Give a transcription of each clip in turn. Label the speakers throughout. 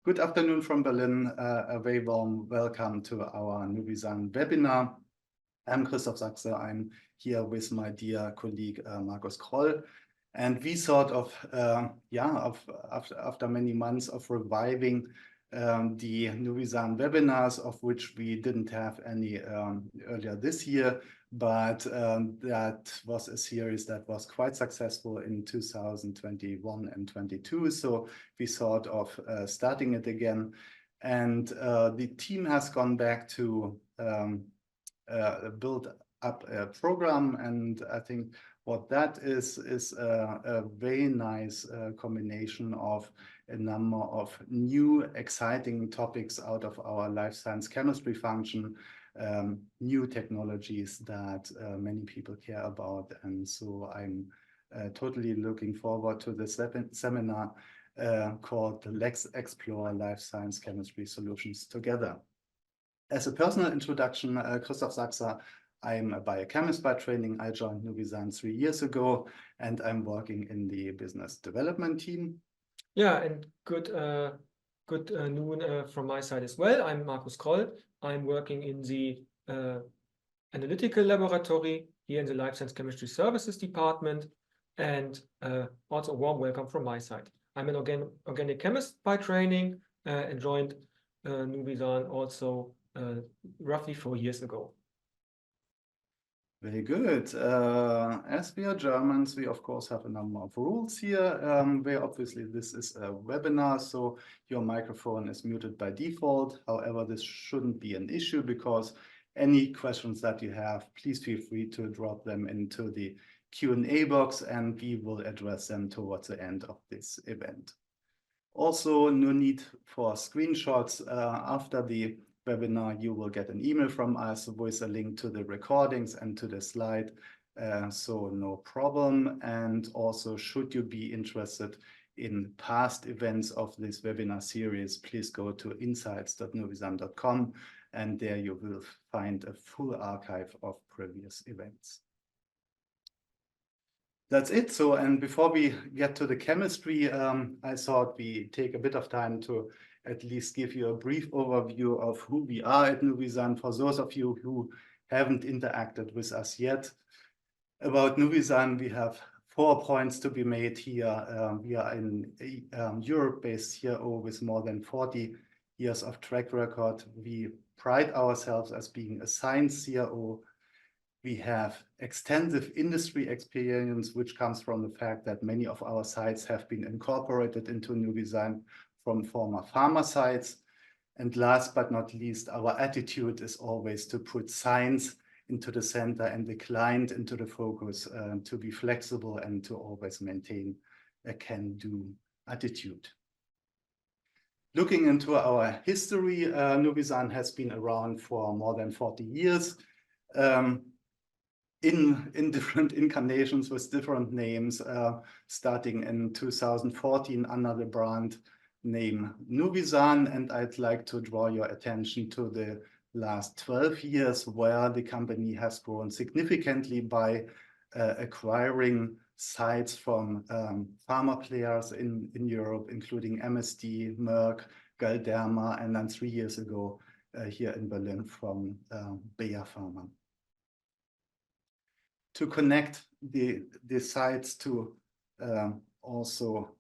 Speaker 1: Good afternoon from Berlin. A very warm welcome to our Nuvisan webinar. I'm Christoph Sachse. I'm here with my dear colleague Markus Kroll. And we thought of, after many months of reviving the Nuvisan webinars, of which we didn't have any earlier this year, but that was a series that was quite successful in 2021 and 22. So we thought of starting it again. And the team has gone back to build up a program. And I think what that is a very nice combination of a number of new exciting topics out of our life science chemistry function, new technologies that many people care about. And so I'm totally looking forward to this seminar called Let's Explore Life Science Chemistry Solutions Together. As a personal introduction, Christoph Sachse, I'm a biochemist by training. I joined Nuvisan 3 years ago, and I'm working in the business development team.
Speaker 2: Yeah, and good noon from my side as well. I'm Markus Kroll. I'm working in the analytical laboratory here in the Life Science Chemistry Services department, and also a warm welcome from my side. I'm an organic chemist by training and joined Nuvisan also roughly 4 years ago.
Speaker 1: Very good. As we are Germans, we of course have a number of rules here, where obviously this is a webinar, so your microphone is muted by default. However, this shouldn't be an issue because any questions that you have, please feel free to drop them into the Q&A box and we will address them towards the end of this event. Also, no need for screenshots. After the webinar, you will get an email from us with a link to the recordings and to the slide, so no problem. And also, should you be interested in past events of this webinar series, please go to insights.nuvisan.com and there you will find a full archive of previous events. That's it. So, and before we get to the chemistry, I thought we take a bit of time to at least give you a brief overview of who we are at Nuvisan for those of you who haven't interacted with us yet. About Nuvisan, we have 4 points to be made here. We are an Europe-based CRO with more than 40 years of track record. We pride ourselves as being a science CRO. We have extensive industry experience, which comes from the fact that many of our sites have been incorporated into Nuvisan from former pharma sites. And last but not least, our attitude is always to put science into the center and the client into the focus, to be flexible and to always maintain a can-do attitude. Looking into our history, Nuvisan has been around for more than 40 years. In different incarnations with different names, starting in 2014 under the brand name Nuvisan, and I'd like to draw your attention to the last 12 years where the company has grown significantly by acquiring sites from pharma players in Europe, including MSD, Merck, Galderma, and then 3 years ago here in Berlin from Bayer Pharma. To connect the sites to also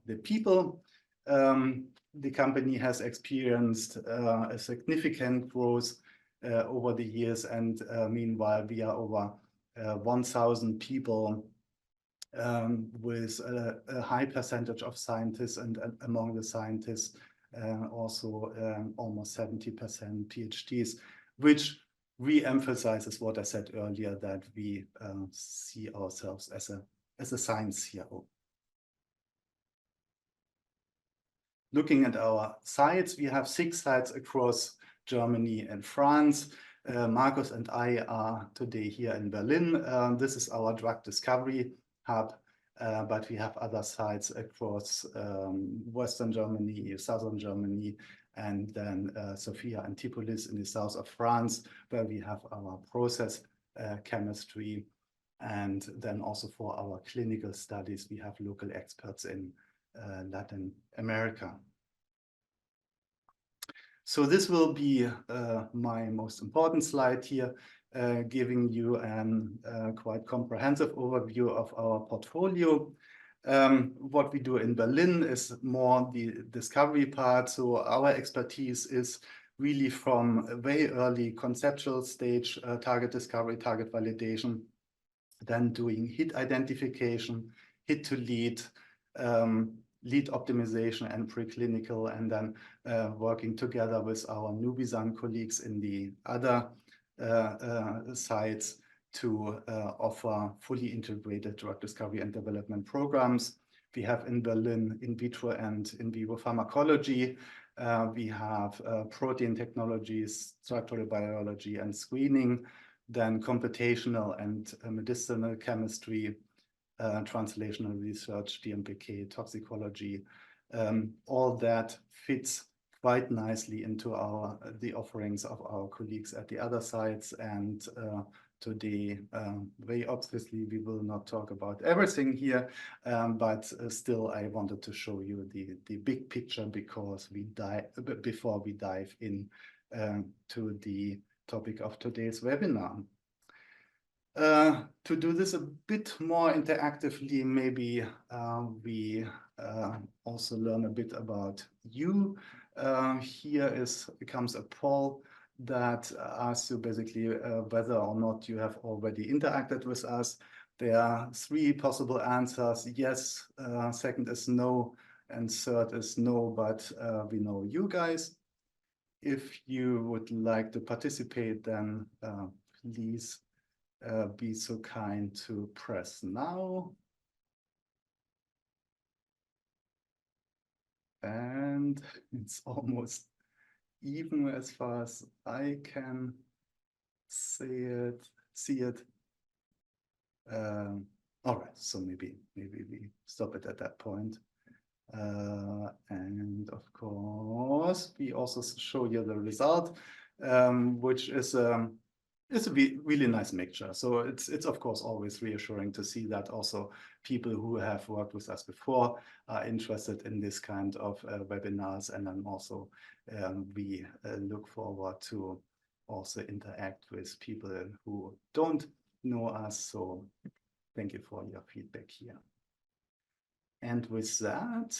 Speaker 1: the people, the company has experienced a significant growth over the years, and meanwhile we are over 1,000 people with a high percentage of scientists, and among the scientists also almost 70% PhDs, which re-emphasizes what I said earlier, that we see ourselves as a science CRO. Looking at our sites, we have 6 sites across Germany and France. Markus and I are today here in Berlin. This is our drug discovery hub, but we have other sites across Western Germany, Southern Germany, and then Sofia and Antipolis in the south of France, where we have our process chemistry. And then also for our clinical studies, we have local experts in Latin America. So this will be my most important slide here, giving you a quite comprehensive overview of our portfolio. What we do in Berlin is more the discovery part. So our expertise is really from a very early conceptual stage, target discovery, target validation, then doing hit identification, hit to lead, lead optimization and preclinical, and then working together with our Nuvisan colleagues in the other sites to offer fully integrated drug discovery and development programs. We have in Berlin in vitro and in vivo pharmacology. We have protein technologies, structural biology and screening, then computational and medicinal chemistry, translational research, DMPK, toxicology. All that fits quite nicely into the offerings of our colleagues at the other sites. And today, very obviously, we will not talk about everything here, but still, I wanted to show you the big picture because before we dive in to the topic of today's webinar. To do this a bit more interactively, maybe we also learn a bit about you. Here comes a poll that asks you basically whether or not you have already interacted with us. There are 3 possible answers: yes, second is no, and third is no, but we know you guys. If you would like to participate, then please be so kind to press now. And it's almost even as far as I can see it. All right, so maybe we stop it at that point. And of course, we also show you the result, which is it's a really nice mixture. So it's of course always reassuring to see that also people who have worked with us before are interested in this kind of webinars, and then also we look forward to also interact with people who don't know us. So thank you for your feedback here. And with that,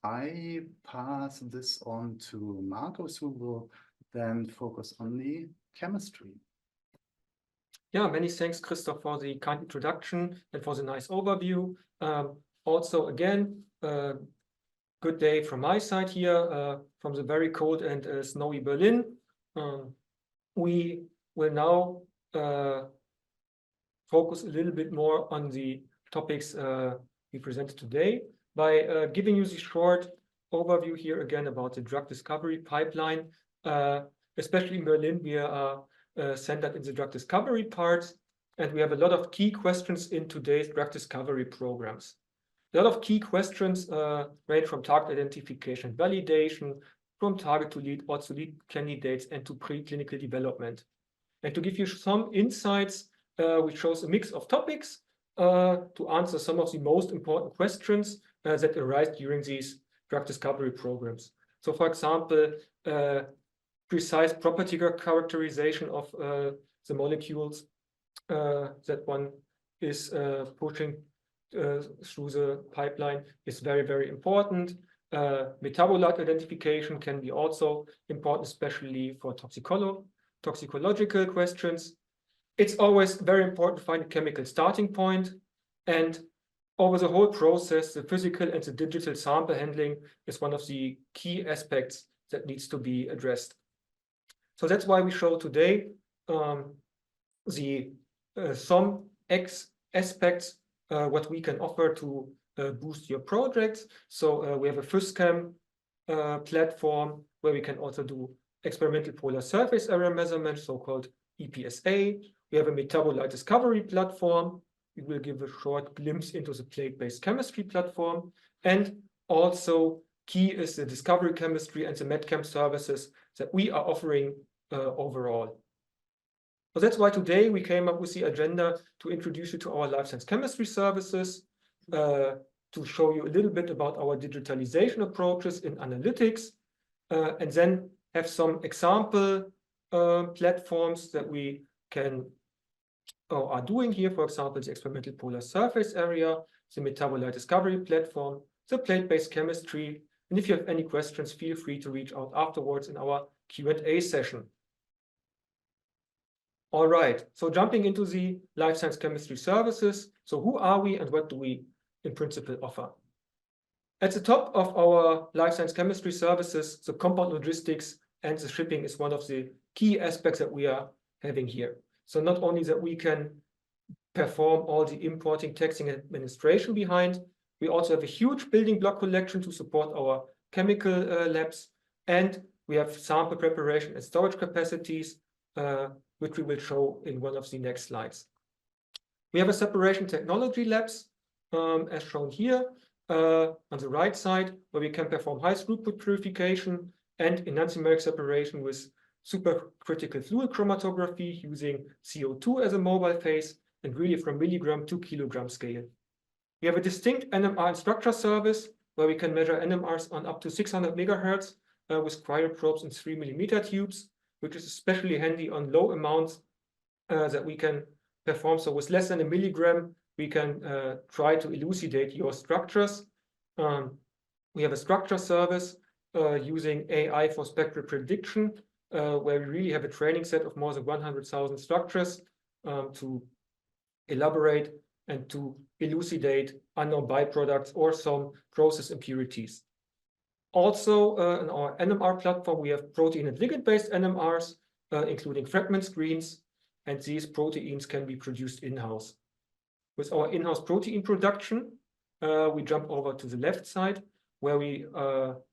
Speaker 1: I pass this on to Markus, who will then focus on the chemistry.
Speaker 2: Yeah, many thanks, Christoph, for the kind introduction and for the nice overview. Also, again, good day from my side here, from the very cold and snowy Berlin. We will now focus a little bit more on the topics we presented today by giving you the short overview here again about the drug discovery pipeline. Especially in Berlin, we are centered in the drug discovery part, and we have a lot of key questions in today's drug discovery programs. A lot of key questions range from target identification, validation, from target to lead, also lead candidates, and to preclinical development. And to give you some insights, we chose a mix of topics to answer some of the most important questions that arise during these drug discovery programs. So, for example, precise property characterization of the molecules that one is pushing through the pipeline is very, very important. Metabolite identification can be also important, especially for toxicological questions. It's always very important to find a chemical starting point, and over the whole process, the physical and the digital sample handling is one of the key aspects that needs to be addressed. So that's why we show today some aspects what we can offer to boost your projects. So we have a PhysChem platform where we can also do experimental polar surface area measurement, so-called EPSA. We have a Metabolite Discovery Platform. We will give a short glimpse into the plate-based chemistry platform. And also key is the discovery chemistry and the medchem services that we are offering overall. So that's why today we came up with the agenda to introduce you to our life science chemistry services. to show you a little bit about our digitalization approaches in analytics, and then have some example platforms that we can or are doing here. For example, the experimental polar surface area, the Metabolite Discovery Platform, the plate-based chemistry. And if you have any questions, feel free to reach out afterwards in our Q&A session. All right, so jumping into the life science chemistry services. So who are we and what do we in principle offer? At the top of our life science chemistry services, the compound logistics and the shipping is one of the key aspects that we are having here. So not only that we can perform all the importing, taxing, and administration behind, we also have a huge building block collection to support our chemical labs, and we have sample preparation and storage capacities, which we will show in one of the next slides. We have a separation technology labs, as shown here on the right side, where we can perform high throughput purification and enantiomeric separation with supercritical fluid chromatography using CO2 as a mobile phase and really from milligram to kilogram scale. We have a distinct NMR and structure service where we can measure NMRs on up to 600 megahertz with cryoprobes in 3 mm tubes, which is especially handy on low amounts that we can perform. So with less than a milligram, we can try to elucidate your structures. We have a structure service using AI for spectral prediction, where we really have a training set of more than 100,000 structures to elaborate and to elucidate unknown byproducts or some process impurities. Also, in our NMR platform, we have protein and ligand-based NMRs, including fragment screens, and these proteins can be produced in-house. With our in-house protein production, we jump over to the left side, where we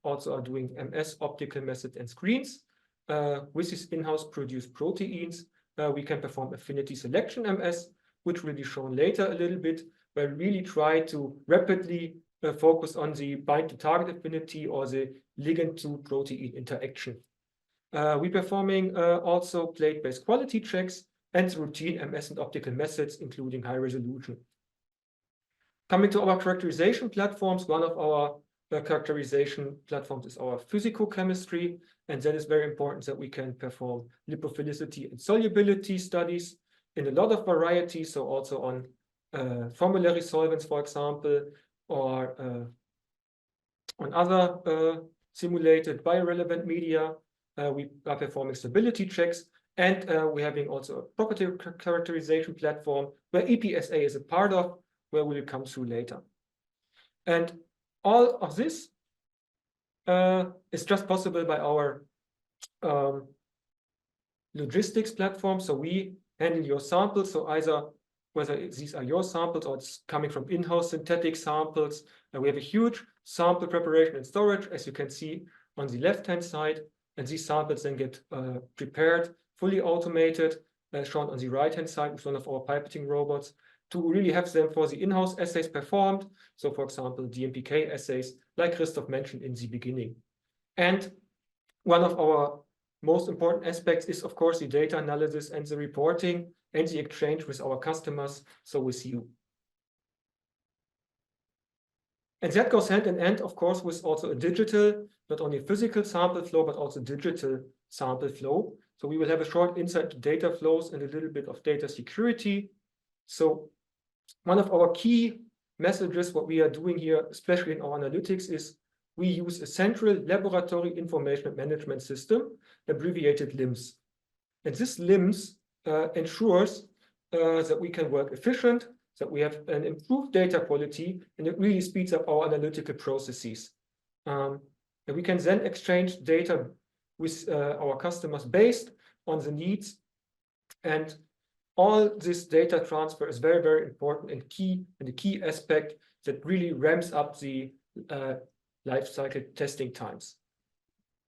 Speaker 2: also are doing MS, optical method, and screens. With these in-house produced proteins, we can perform affinity selection MS, which will be shown later a little bit, where we really try to rapidly focus on the bind to target affinity or the ligand to protein interaction. We're performing also plate-based quality checks and routine MS and optical methods, including high resolution. Coming to our characterization platforms, one of our characterization platforms is our physicochemistry, and that is very important that we can perform lipophilicity and solubility studies in a lot of varieties, so also on formulary solvents, for example, or on other simulated biorelevant media. We are performing stability checks, and we're having also a property characterization platform where EPSA is a part of, where we will come through later. And all of this is just possible by our logistics platform. So we handle your samples, so either whether these are your samples or it's coming from in-house synthetic samples. And we have a huge sample preparation and storage, as you can see on the left-hand side. And these samples then get prepared, fully automated, shown on the right-hand side with one of our pipetting robots, to really have them for the in-house assays performed. So, for example, DMPK assays, like Christoph mentioned in the beginning. And one of our most important aspects is, of course, the data analysis and the reporting and the exchange with our customers, so with you. And that goes hand in hand, of course, with also a digital, not only physical sample flow, but also digital sample flow. So we will have a short insight to data flows and a little bit of data security. So one of our key messages, what we are doing here, especially in our analytics, is we use a central laboratory information management system, abbreviated LIMS. And this LIMS ensures that we can work efficient, that we have an improved data quality, and it really speeds up our analytical processes. And we can then exchange data with our customers based on the needs. And all this data transfer is very, very important and key, and a key aspect that really ramps up the life cycle testing times.